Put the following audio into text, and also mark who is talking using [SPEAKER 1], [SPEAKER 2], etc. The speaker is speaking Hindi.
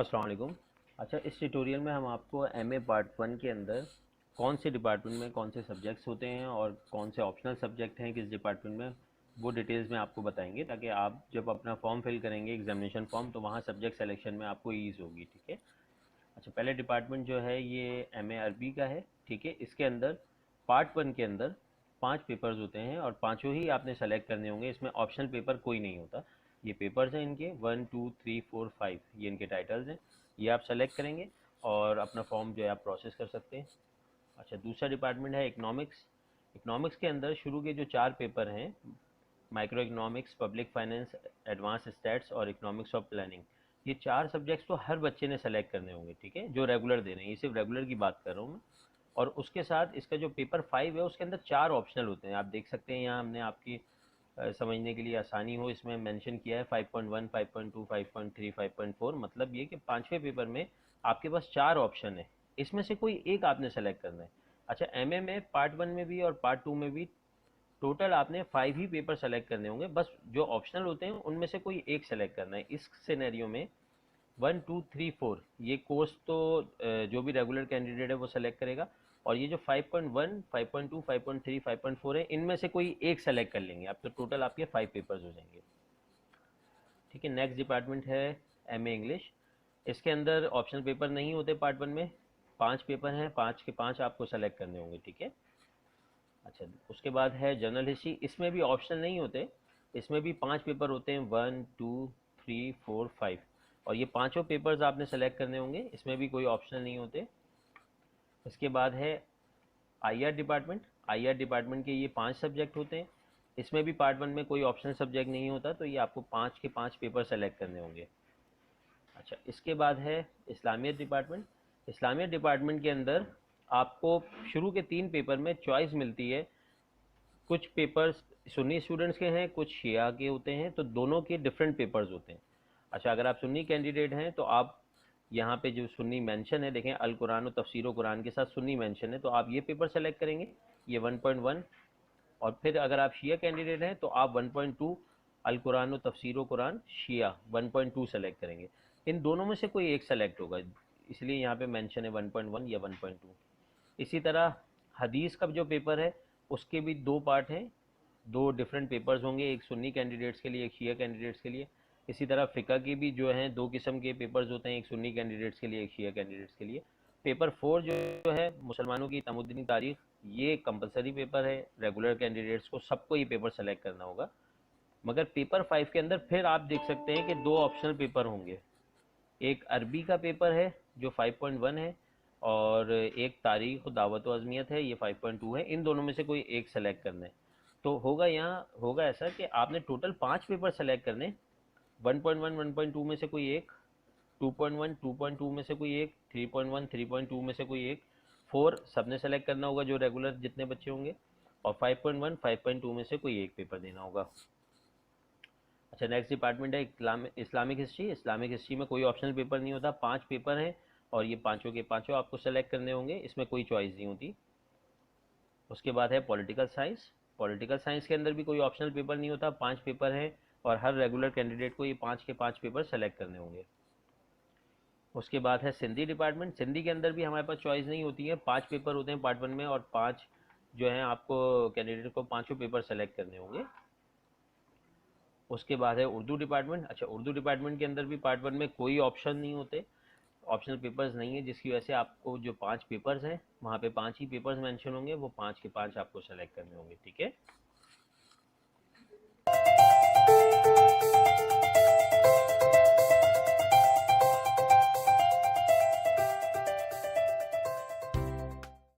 [SPEAKER 1] अस्सलाम वालेकुम। अच्छा, इस ट्यूटोरियल में हम आपको एमए पार्ट वन के अंदर कौन से डिपार्टमेंट में कौन से सब्जेक्ट्स होते हैं और कौन से ऑप्शनल सब्जेक्ट हैं किस डिपार्टमेंट में, वो डिटेल्स में आपको बताएंगे, ताकि आप जब अपना फॉर्म फिल करेंगे एग्जामिनेशन फॉर्म, तो वहाँ सब्जेक्ट सिलेक्शन में आपको ईज़ होगी। ठीक है। अच्छा, पहले डिपार्टमेंट जो है ये एमए अरबी का है। ठीक है। इसके अंदर पार्ट वन के अंदर 5 पेपर्स होते हैं और पाँचों ही आपने सेलेक्ट करने होंगे। इसमें ऑप्शनल पेपर कोई नहीं होता। ये पेपर्स हैं इनके 1 2 3 4 5, ये इनके टाइटल्स हैं। ये आप सेलेक्ट करेंगे और अपना फॉर्म जो है आप प्रोसेस कर सकते हैं। अच्छा, दूसरा डिपार्टमेंट है इकनॉमिक्स। इकनॉमिक्स के अंदर शुरू के जो 4 पेपर हैं, micro economics, public finance, advance stats और इकोनॉमिक्स ऑफ प्लानिंग, ये 4 सब्जेक्ट्स तो हर बच्चे ने सेलेक्ट करने होंगे। ठीक है, जो रेगुलर दे रहे हैं, ये सिर्फ रेगुलर की बात कर रहा हूँ मैं। और उसके साथ इसका जो पेपर 5 है उसके अंदर 4 ऑप्शनल होते हैं। आप देख सकते हैं यहाँ हमने आपकी समझने के लिए आसानी हो इसमें मेंशन किया है 5.1, 5.2, 5.3, 5.4। मतलब ये कि पाँचवें पेपर में आपके पास 4 ऑप्शन है, इसमें से कोई एक आपने सेलेक्ट करना है। अच्छा, एमए में पार्ट वन में भी और पार्ट टू में भी टोटल आपने 5 ही पेपर सेलेक्ट करने होंगे। बस जो ऑप्शनल होते हैं उनमें से कोई एक सेलेक्ट करना है। इस सिनेरियो में 1 2 3 4 ये कोर्स तो जो भी रेगुलर कैंडिडेट है वो सेलेक्ट करेगा। और ये जो 5.1, 5.2, 5.3, 5.4 है, इनमें से कोई एक सेलेक्ट कर लेंगे आप, तो टोटल आपके 5 पेपर्स हो जाएंगे। ठीक है। नेक्स्ट डिपार्टमेंट है एमए इंग्लिश। इसके अंदर ऑप्शनल पेपर नहीं होते। पार्ट वन में 5 पेपर हैं, 5 के 5 आपको सेलेक्ट करने होंगे। ठीक है। अच्छा, उसके बाद है जनरल हिस्ट्री। इसमें भी ऑप्शनल नहीं होते। इसमें भी 5 पेपर होते हैं, 1 2 3 4 5। और ये पांचों पेपर्स आपने सेलेक्ट करने होंगे, इसमें भी कोई ऑप्शनल नहीं होते। इसके बाद है आईआर डिपार्टमेंट। आईआर डिपार्टमेंट के ये 5 सब्जेक्ट होते हैं। इसमें भी पार्ट वन में कोई ऑप्शनल सब्जेक्ट नहीं होता, तो ये आपको 5 के 5 पेपर सेलेक्ट करने होंगे। अच्छा, इसके बाद है इस्लामियत डिपार्टमेंट। इस्लामियत डिपार्टमेंट के अंदर आपको शुरू के 3 पेपर में चॉइस मिलती है। कुछ पेपर्स सुन्नी स्टूडेंट्स के हैं, कुछ शिया के होते हैं, तो दोनों के डिफरेंट पेपर्स होते हैं। अच्छा, अगर आप सुन्नी कैंडिडेट हैं तो आप यहाँ पे जो सुन्नी मेंशन है, देखें अल कुरान और तफसीर कुरान के साथ सुन्नी मेंशन है, तो आप ये पेपर सेलेक्ट करेंगे, ये 1.1। और फिर अगर आप शिया कैंडिडेट हैं तो आप 1.2 अल कुरान और तफसीर कुरान शिया 1.2 सेलेक्ट करेंगे। इन दोनों में से कोई एक सेलेक्ट होगा, इसलिए यहाँ पे मेंशन है 1.1 या 1.2। इसी तरह हदीस का जो पेपर है उसके भी 2 पार्ट हैं, 2 डिफरेंट पेपर्स होंगे, एक सुन्नी कैंडिडेट्स के लिए, एक शिया कैंडिडेट्स के लिए। इसी तरह फ़िक़्ह की भी जो हैं 2 किस्म के पेपर्स होते हैं, एक सुन्नी कैंडिडेट्स के लिए, एक शिया कैंडिडेट्स के लिए। पेपर 4 जो है मुसलमानों की तमुद्दनी तारीख, ये कंपलसरी पेपर है, रेगुलर कैंडिडेट्स को सबको ये पेपर सेलेक्ट करना होगा। मगर पेपर 5 के अंदर फिर आप देख सकते हैं कि 2 ऑप्शनल पेपर होंगे। एक अरबी का पेपर है जो 5.1 है, और एक तारीख और दावत व अज़मियत है, ये 5.2 है। इन दोनों में से कोई एक सेलेक्ट करना है। तो होगा यहाँ होगा ऐसा कि आपने टोटल 5 पेपर सेलेक्ट करने, 1.1, 1.2 में से कोई एक, 2.1, 2.2 में से कोई एक, 3.1, 3.2 में से कोई एक, 4 सबने सेलेक्ट करना होगा जो रेगुलर जितने बच्चे होंगे, और 5.1, 5.2 में से कोई एक पेपर देना होगा। अच्छा, नेक्स्ट डिपार्टमेंट है इस्लामिक हिस्ट्री। इस्लामिक हिस्ट्री में कोई ऑप्शनल पेपर नहीं होता, 5 पेपर हैं और ये पाँचों के पाँचों आपको सेलेक्ट करने होंगे, इसमें कोई चॉइस नहीं होती। उसके बाद है पॉलिटिकल साइंस। पॉलिटिकल साइंस के अंदर भी कोई ऑप्शनल पेपर नहीं होता, 5 पेपर हैं और हर रेगुलर कैंडिडेट को ये 5 के 5 पेपर सेलेक्ट करने होंगे। उसके बाद है सिंधी डिपार्टमेंट। सिंधी के अंदर भी हमारे पास चॉइस नहीं होती है, 5 पेपर होते हैं पार्ट वन में, और 5 जो हैं आपको कैंडिडेट को पाँचों पेपर सेलेक्ट करने होंगे। उसके बाद है उर्दू डिपार्टमेंट। अच्छा, उर्दू डिपार्टमेंट के अंदर भी पार्ट वन में कोई ऑप्शन नहीं होते, ऑप्शनल पेपर्स नहीं है, जिसकी वजह से आपको जो 5 पेपर्स हैं वहाँ पे 5 ही पेपर्स मेंशन होंगे, वो 5 के 5 आपको सेलेक्ट करने होंगे। ठीक है।